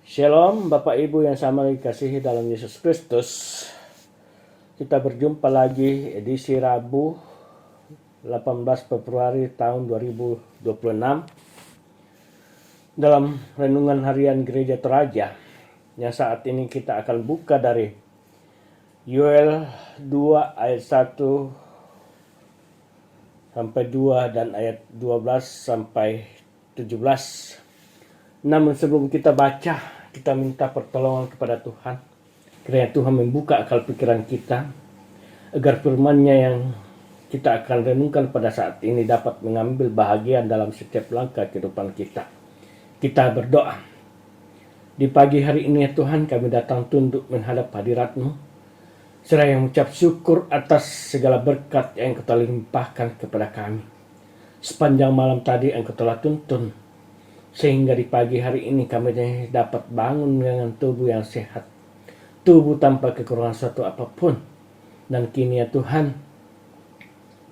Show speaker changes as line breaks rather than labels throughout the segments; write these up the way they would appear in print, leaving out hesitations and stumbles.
Shalom Bapak Ibu yang sama dikasihi dalam Yesus Kristus. Kita berjumpa lagi edisi Rabu 18 Februari tahun 2026 dalam renungan harian Gereja Toraja yang saat ini kita akan buka dari Yoel 2 ayat 1 sampai 2 dan ayat 12 sampai 17. Namun sebelum kita baca, kita minta pertolongan kepada Tuhan. Kiranya Tuhan membuka akal pikiran kita agar firman-Nya yang kita akan renungkan pada saat ini dapat mengambil bahagian dalam setiap langkah kehidupan kita. Kita berdoa. Di pagi hari ini ya Tuhan, kami datang tunduk menghadap hadirat-Mu, seraya mengucap syukur atas segala berkat yang Engkau telah limpahkan kepada kami. Sepanjang malam tadi Engkau telah tuntun, sehingga di pagi hari ini kami dapat bangun dengan tubuh yang sehat, tubuh tanpa kekurangan suatu apapun. Dan kini ya Tuhan,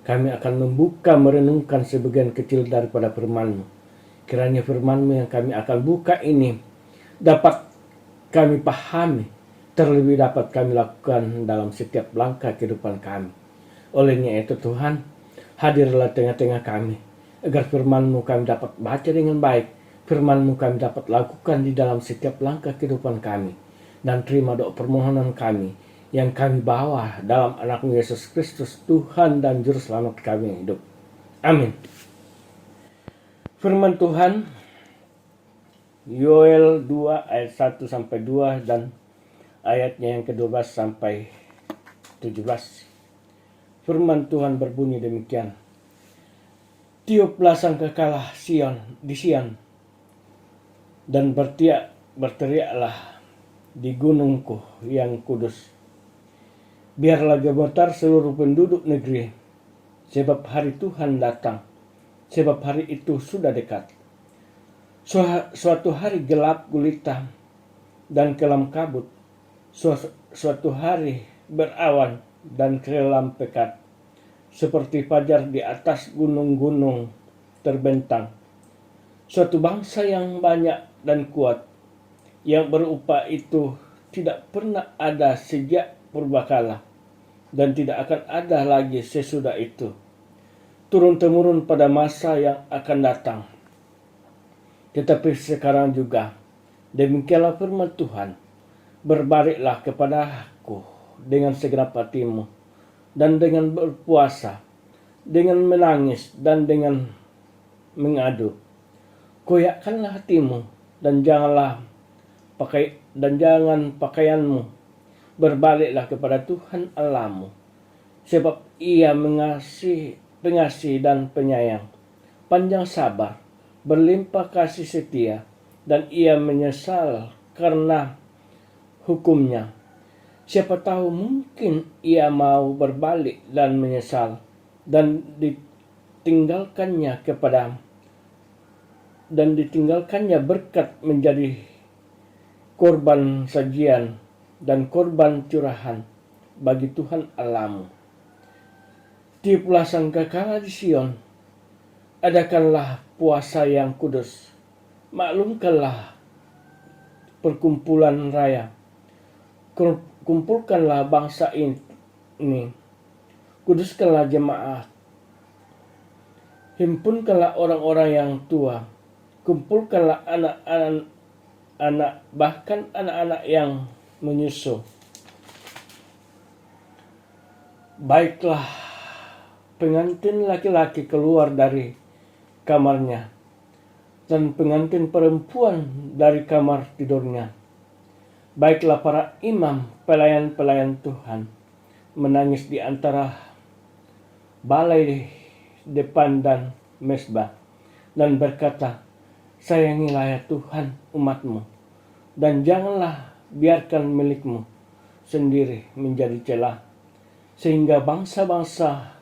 kami akan membuka merenungkan sebagian kecil daripada firman-Mu. Kiranya firman-Mu yang kami akan buka ini dapat kami pahami, terlebih dapat kami lakukan dalam setiap langkah kehidupan kami. Olehnya itu Tuhan, hadirlah tengah-tengah kami, agar firman-Mu kami dapat baca dengan baik, firman-Mu kami dapat lakukan di dalam setiap langkah kehidupan kami. Dan terima doa permohonan kami yang kami bawa dalam anak-Mu Yesus Kristus, Tuhan dan Juru Selamat kami yang hidup. Amin. Firman Tuhan, Yoel 2 ayat 1 sampai 2 dan ayatnya yang ke-12 sampai 17. Firman Tuhan berbunyi demikian. Tiuplah sangkakala di Sion, dan berteriaklah di gunungku yang kudus. Biarlah gemetar seluruh penduduk negeri, sebab hari Tuhan datang, sebab hari itu sudah dekat. Suatu hari gelap gulita dan kelam kabut, suatu hari berawan dan kelam pekat, seperti fajar di atas gunung-gunung terbentang. Suatu bangsa yang banyak dan kuat, yang berupa itu tidak pernah ada sejak purbakala, dan tidak akan ada lagi sesudah itu, turun-temurun pada masa yang akan datang. Tetapi sekarang juga, demikianlah firman Tuhan, berbaliklah kepada Aku dengan segenap hatimu, dan dengan berpuasa, dengan menangis, dan dengan mengadu. Koyakkanlah hatimu, dan jangan pakaianmu. Berbaliklah kepada Tuhan Allahmu, sebab Ia pengasih dan penyayang, panjang sabar, berlimpah kasih setia, dan Ia menyesal karena hukumnya. Siapa tahu mungkin Ia mau berbalik dan menyesal, dan ditinggalkannya berkat menjadi korban sajian dan korban curahan bagi Tuhan Allahmu. Tiuplah sangkakala di Sion, adakanlah puasa yang kudus, maklumkanlah perkumpulan raya, kumpulkanlah bangsa ini, kuduskanlah jemaat, himpunkanlah orang-orang yang tua, kumpulkanlah anak-anak, bahkan anak-anak yang menyusu. Baiklah pengantin laki-laki keluar dari kamarnya, dan pengantin perempuan dari kamar tidurnya. Baiklah para imam, pelayan-pelayan Tuhan, menangis di antara balai depan dan mezbah, dan berkata, sayangilah ya Tuhan umat-Mu, dan janganlah biarkan milik-Mu sendiri menjadi celah, sehingga bangsa-bangsa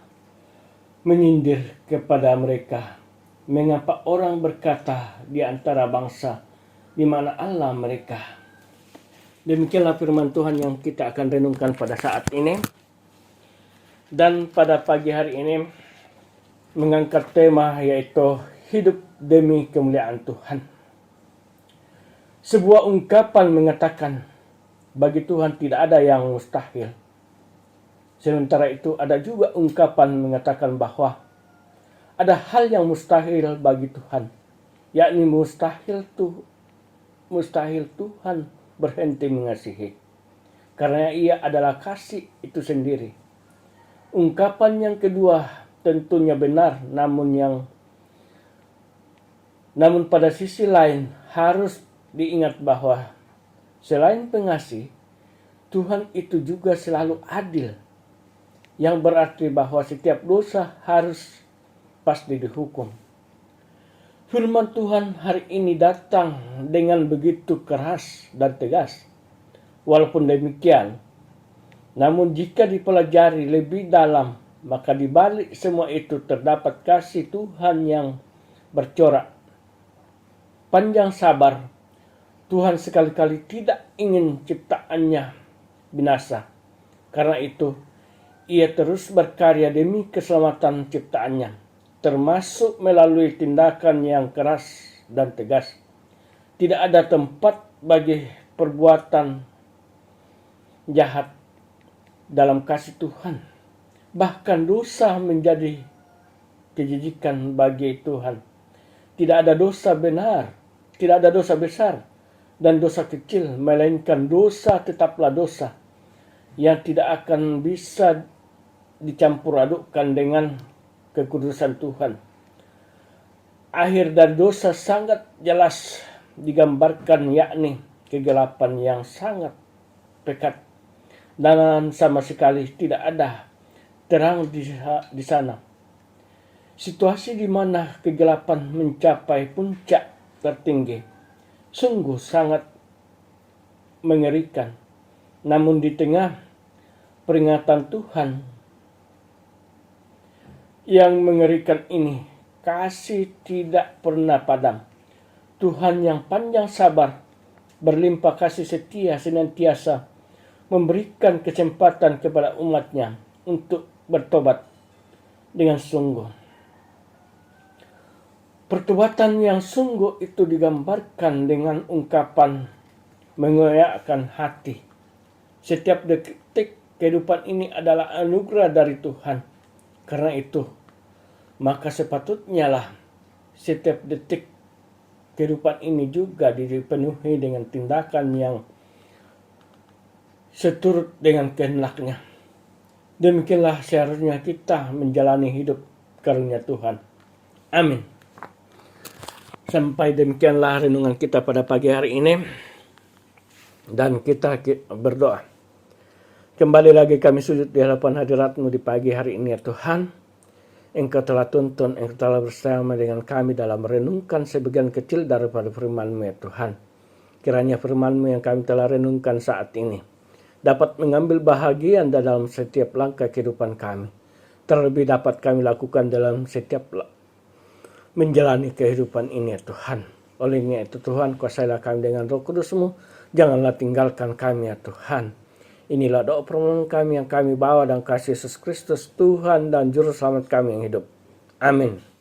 menyindir kepada mereka. Mengapa orang berkata di antara bangsa, di mana Allah mereka? Demikianlah firman Tuhan yang kita akan renungkan pada saat ini. Dan pada pagi hari ini mengangkat tema yaitu hidup demi kemuliaan Tuhan. Sebuah ungkapan mengatakan, bagi Tuhan tidak ada yang mustahil. Sementara itu ada juga ungkapan mengatakan bahwa ada hal yang mustahil bagi Tuhan, yakni mustahil Tuhan berhenti mengasihi, karena Ia adalah kasih itu sendiri. Ungkapan yang kedua tentunya benar, namun pada sisi lain harus diingat bahwa selain pengasih, Tuhan itu juga selalu adil, yang berarti bahwa setiap dosa harus pasti dihukum. Firman Tuhan hari ini datang dengan begitu keras dan tegas. Walaupun demikian, namun jika dipelajari lebih dalam, maka di balik semua itu terdapat kasih Tuhan yang bercorak panjang sabar. Tuhan sekali-kali tidak ingin ciptaannya binasa. Karena itu, Ia terus berkarya demi keselamatan ciptaannya, termasuk melalui tindakan yang keras dan tegas. Tidak ada tempat bagi perbuatan jahat dalam kasih Tuhan. Bahkan dosa menjadi kejijikan bagi Tuhan. Tidak ada dosa benar, tidak ada dosa besar dan dosa kecil, melainkan dosa tetaplah dosa yang tidak akan bisa dicampur adukkan dengan kekudusan Tuhan. Akhir dari dosa sangat jelas digambarkan, yakni kegelapan yang sangat pekat dan sama sekali tidak ada terang di sana. Situasi di mana kegelapan mencapai puncak tertinggi sungguh sangat mengerikan. Namun di tengah peringatan Tuhan yang mengerikan ini, kasih tidak pernah padam. Tuhan yang panjang sabar, berlimpah kasih setia, senantiasa memberikan kesempatan kepada umatnya untuk bertobat dengan sungguh. Pertobatan yang sungguh itu digambarkan dengan ungkapan mengoyakkan hati. Setiap detik kehidupan ini adalah anugerah dari Tuhan. Karena itu, maka sepatutnya lah setiap detik kehidupan ini juga dipenuhi dengan tindakan yang seturut dengan kehendak-Nya. Demikianlah seharusnya kita menjalani hidup karunia Tuhan. Amin. Sampai demikianlah renungan kita pada pagi hari ini. Dan kita berdoa. Kembali lagi kami sujud di hadapan hadirat-Mu di pagi hari ini ya Tuhan. Engkau telah tuntun, Engkau telah bersama dengan kami dalam merenungkan sebagian kecil daripada firman-Mu ya Tuhan. Kiranya firman-Mu yang kami telah renungkan saat ini dapat mengambil bahagian dalam setiap langkah kehidupan kami. Terlebih dapat kami lakukan dalam setiap menjalani kehidupan ini ya Tuhan. Olehnya itu Tuhan, kuasailah kami dengan Roh Kudus-Mu. Janganlah tinggalkan kami ya Tuhan. Inilah doa permohonan kami yang kami bawa dalam kasih Yesus Kristus, Tuhan dan Juru Selamat kami yang hidup. Amin.